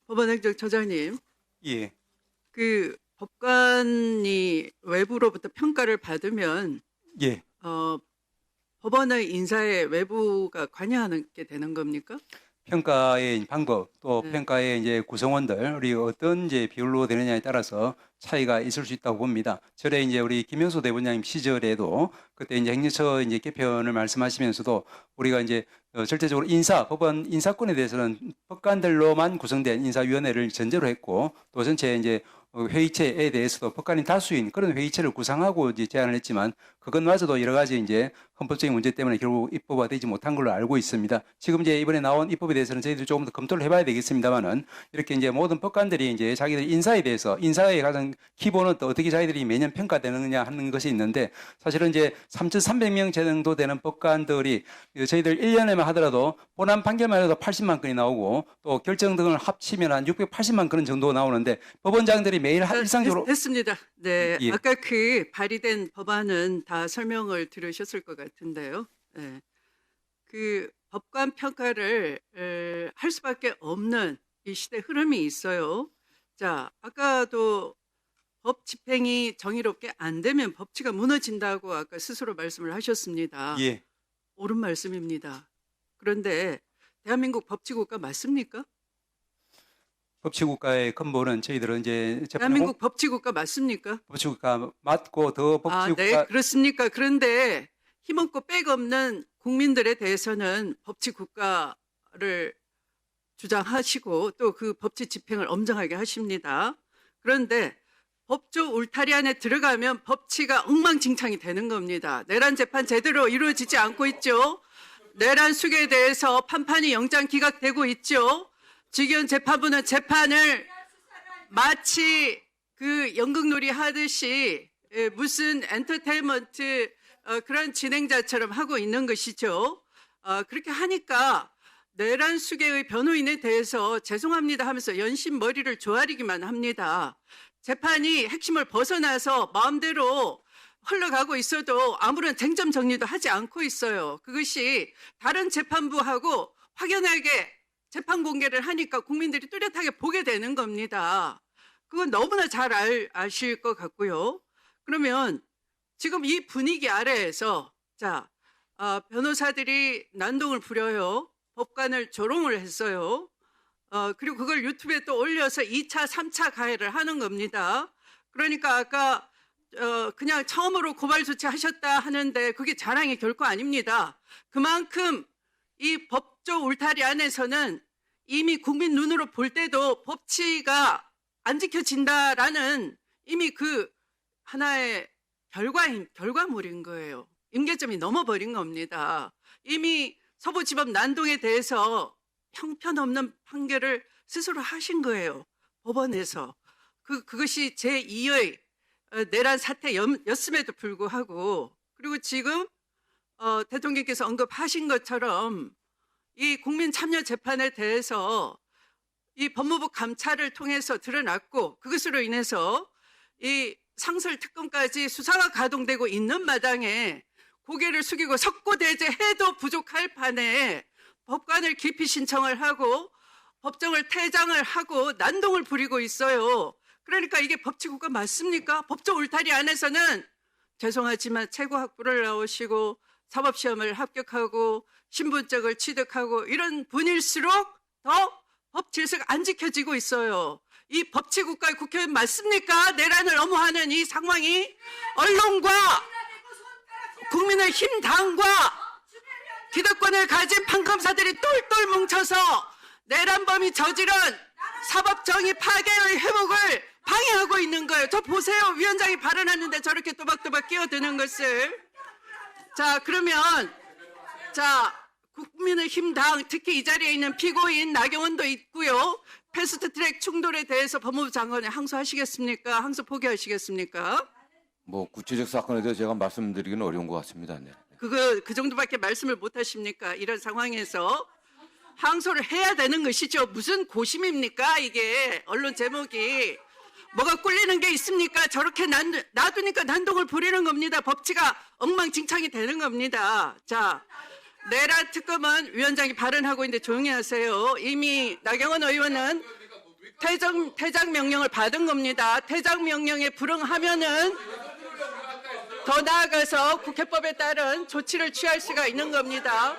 법원행정처장님, 예, 그 법관이 외부로부터 평가를 받으면 예. 법원의 인사에 외부가 관여하게 되는 겁니까? 평가의 방법 또 네. 평가의 이제 구성원들이 어떤 이제 비율로 되느냐에 따라서 차이가 있을 수 있다고 봅니다. 전에 이제 우리 김현수 대법원장님 시절에도 그때 이제 행정처 이제 개편을 말씀하시면서도 우리가 이제 절대적으로 법원 인사권에 대해서는 법관들로만 구성된 인사위원회를 전제로 했고 또 전체 이제 회의체에 대해서도 법관이 다수인 그런 회의체를 구성하고 이제 제안을 했지만 그것마저도 여러 가지 이제 헌법적인 문제 때문에 결국 입법화되지 못한 걸로 알고 있습니다. 지금 이제 이번에 나온 입법에 대해서는 저희들이 조금 더 검토를 해봐야 되겠습니다만은 이렇게 이제 모든 법관들이 이제 자기들 인사에 대해서 인사의 가장 기본은 또 어떻게 자기들이 매년 평가되느냐 하는 것이 있는데 사실은 이제 3,300명 정도 되는 법관들이 저희들 1년에만 하더라도 본안 판결만 해도 80만 건이 나오고 또 결정 등을 합치면 한 680만 건 정도 나오는데 법원장들이 매일 일상적으로 됐습니다. 네, 예. 아까 그 발의된 법안은 다 설명을 들으셨을 것 같은데요. 네. 그 법관 평가를 할 수밖에 없는 이 시대 흐름이 있어요. 자, 아까도 법 집행이 정의롭게 안 되면 법치가 무너진다고 아까 스스로 말씀을 하셨습니다. 예. 옳은 말씀입니다. 그런데 대한민국 법치국가 맞습니까? 법치국가의 근본은 저희들은 이제 대한민국 법치국가 맞습니까? 법치국가 맞고 더 법치국가 네, 그렇습니까? 그런데 힘없고 빽 없는 국민들에 대해서는 법치국가를 주장하시고 또 그 법치 집행을 엄정하게 하십니다. 그런데 법조 울타리 안에 들어가면 법치가 엉망진창이 되는 겁니다. 내란 재판 제대로 이루어지지 않고 있죠. 내란 수계에 대해서 판판이 영장 기각되고 있죠. 직위원 재판부는 재판을 마치 그 연극놀이 하듯이 무슨 엔터테인먼트 그런 진행자처럼 하고 있는 것이죠. 그렇게 하니까 내란 수계의 변호인에 대해서 죄송합니다 하면서 연신 머리를 조아리기만 합니다. 재판이 핵심을 벗어나서 마음대로 흘러가고 있어도 아무런 쟁점 정리도 하지 않고 있어요. 그것이 다른 재판부하고 확연하게 재판 공개를 하니까 국민들이 뚜렷하게 보게 되는 겁니다. 그건 너무나 잘 아실 것 같고요. 그러면 지금 이 분위기 아래에서 변호사들이 난동을 부려요. 법관을 조롱을 했어요. 그리고 그걸 유튜브에 또 올려서 2차, 3차 가해를 하는 겁니다. 그러니까 아까 그냥 처음으로 고발 조치하셨다 하는데 그게 자랑이 결코 아닙니다. 그만큼 이 법조 울타리 안에서는 이미 국민 눈으로 볼 때도 법치가 안 지켜진다라는 이미 그 하나의 결과물인 거예요. 임계점이 넘어버린 겁니다. 이미 서부지법 난동에 대해서 형편없는 판결을 스스로 하신 거예요. 법원에서. 그것이 제2의 내란 사태였음에도 불구하고 그리고 지금 대통령께서 언급하신 것처럼 이 국민 참여 재판에 대해서 이 법무부 감찰을 통해서 드러났고 그것으로 인해서 이 상설 특검까지 수사가 가동되고 있는 마당에 고개를 숙이고 석고대죄해도 부족할 판에 법관을 기피 신청을 하고 법정을 퇴장을 하고 난동을 부리고 있어요. 그러니까 이게 법치국가 맞습니까? 법조 울타리 안에서는 죄송하지만 최고 학부를 나오시고 사법시험을 합격하고 신분증을 취득하고 이런 분일수록 더 법 질서가 안 지켜지고 있어요. 이 법치국가의 국회의원 맞습니까? 내란을 엄호하는 이 상황이 언론과 국민의힘 당과 기득권을 가진 판검사들이 똘똘 뭉쳐서 내란범이 저지른 사법정의 파괴의 회복을 방해하고 있는 거예요. 저 보세요. 위원장이 발언하는데 저렇게 또박또박 끼어드는 것을. 그러면 국민의힘 당 특히 이 자리에 있는 피고인 나경원도 있고요. 패스트트랙 충돌에 대해서 법무부 장관에 항소하시겠습니까? 항소 포기하시겠습니까? 뭐 구체적 사건에 대해서 제가 말씀드리기는 어려운 것 같습니다. 네. 그 정도밖에 말씀을 못 하십니까? 이런 상황에서 항소를 해야 되는 것이죠. 무슨 고심입니까? 이게 언론 제목이 뭐가 꿀리는 게 있습니까? 저렇게 놔두니까 난동을 부리는 겁니다. 법치가 엉망진창이 되는 겁니다. 내란 특검은 위원장이 발언하고 있는데 조용히 하세요. 이미 나경원 의원은 퇴장 명령을 받은 겁니다. 퇴장 명령에 불응하면은 더 나아가서 국회법에 따른 조치를 취할 수가 있는 겁니다.